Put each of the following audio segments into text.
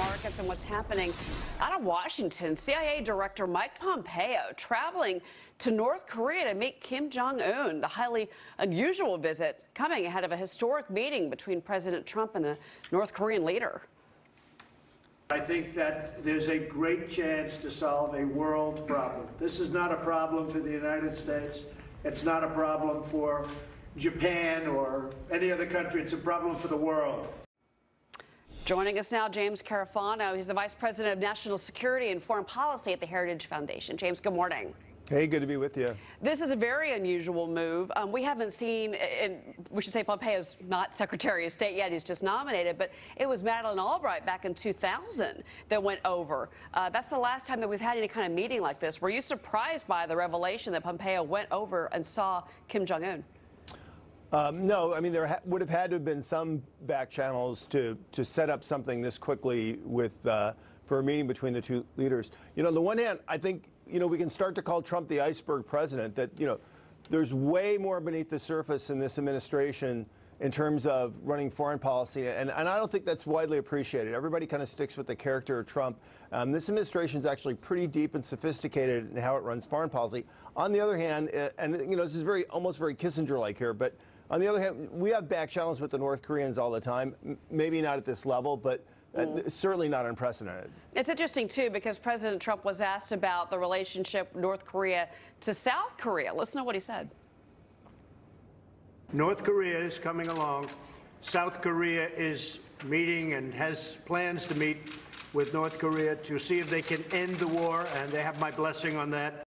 markets and what's happening out of Washington. CIA Director Mike Pompeo traveling to North Korea to meet Kim Jong-un. The highly unusual visit coming ahead of a historic meeting between President Trump and the North Korean leader. I think that there's a great chance to solve a world problem. This is not a problem for the United States. It's not a problem for Japan or any other country. It's a problem for the world. Joining us now, James Carafano. He's the Vice President of National Security and Foreign Policy at the Heritage Foundation. James, good morning. Hey, good to be with you. This is a very unusual move. We haven't seen, we should say Pompeo's not Secretary of State yet, he's just nominated, but it was Madeleine Albright back in 2000 that went over. That's the last time that we've had any kind of meeting like this. Were you surprised by the revelation that Pompeo went over and saw Kim Jong-un? No, I mean, there would have had to have been some back channels to set up something this quickly with for a meeting between the two leaders. You know, on the one hand, I think, you know, we can start to call Trump the iceberg president, that, you know, there's way more beneath the surface in this administration in terms of running foreign policy, and I don't think that's widely appreciated. Everybody kind of sticks with the character of Trump. This administration is actually pretty deep and sophisticated in how it runs foreign policy. On the other hand, and, you know, this is almost very Kissinger-like here, but on the other hand, we have back channels with the North Koreans all the time. Maybe not at this level, but certainly not unprecedented. It's interesting, too, because President Trump was asked about the relationship North Korea to South Korea. Listen to what he said. North Korea is coming along. South Korea is meeting and has plans to meet with North Korea to see if they can end the war, and they have my blessing on that.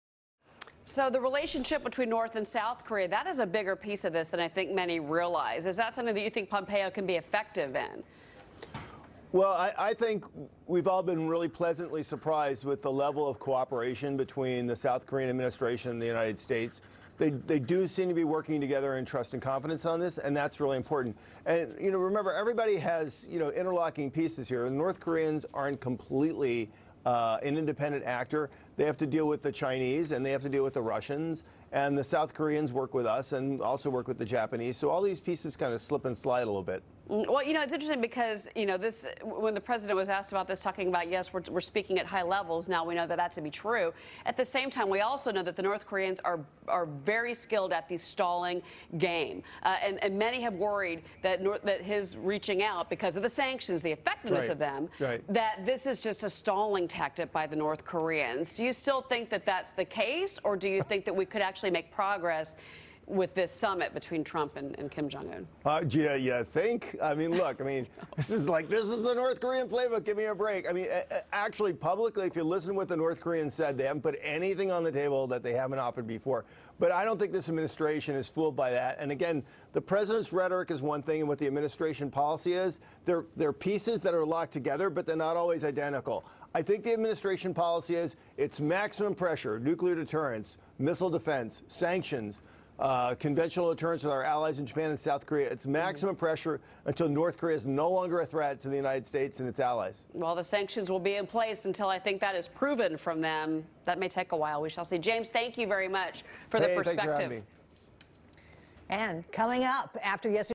So the relationship between North and South Korea, that is a bigger piece of this than I think many realize. Is that something that you think Pompeo can be effective in? Well, I think we've all been really pleasantly surprised with the level of cooperation between the South Korean administration and the United States. They do seem to be working together in trust and confidence on this, and that's really important. And, you know, remember, everybody has, you know, interlocking pieces here. The North Koreans aren't completely an independent actor. They have to deal with the Chinese, and they have to deal with the Russians, and the South Koreans work with us and also work with the Japanese. So all these pieces kind of slip and slide a little bit. Well, you know, it's interesting because, you know, when the president was asked about this, talking about, yes, we're speaking at high levels. Now we know that to be true. At the same time, we also know that the North Koreans are very skilled at the stalling game. And many have worried that his reaching out, because of the sanctions, the effectiveness of them, that this is just a stalling tactic by the North Koreans. Do you still think that that's the case, or do you think that we could actually make progress with this summit between Trump and Kim Jong-un? Yeah, you think? I mean, look, I mean, this is the North Korean playbook. Give me a break. I mean, actually, publicly, if you listen to what the North Koreans said, they haven't put anything on the table that they haven't offered before. But I don't think this administration is fooled by that. And again, the president's rhetoric is one thing, and what the administration policy is, they're pieces that are locked together, but they're not always identical. I think the administration policy is it's maximum pressure, nuclear deterrence, missile defense, sanctions, conventional deterrence with our allies in Japan and South Korea. It's maximum pressure until North Korea is no longer a threat to the United States and its allies. Well, the sanctions will be in place until I think that is proven from them. That may take a while. We shall see. James, thank you very much for the perspective. Thanks for having me. And coming up after yesterday's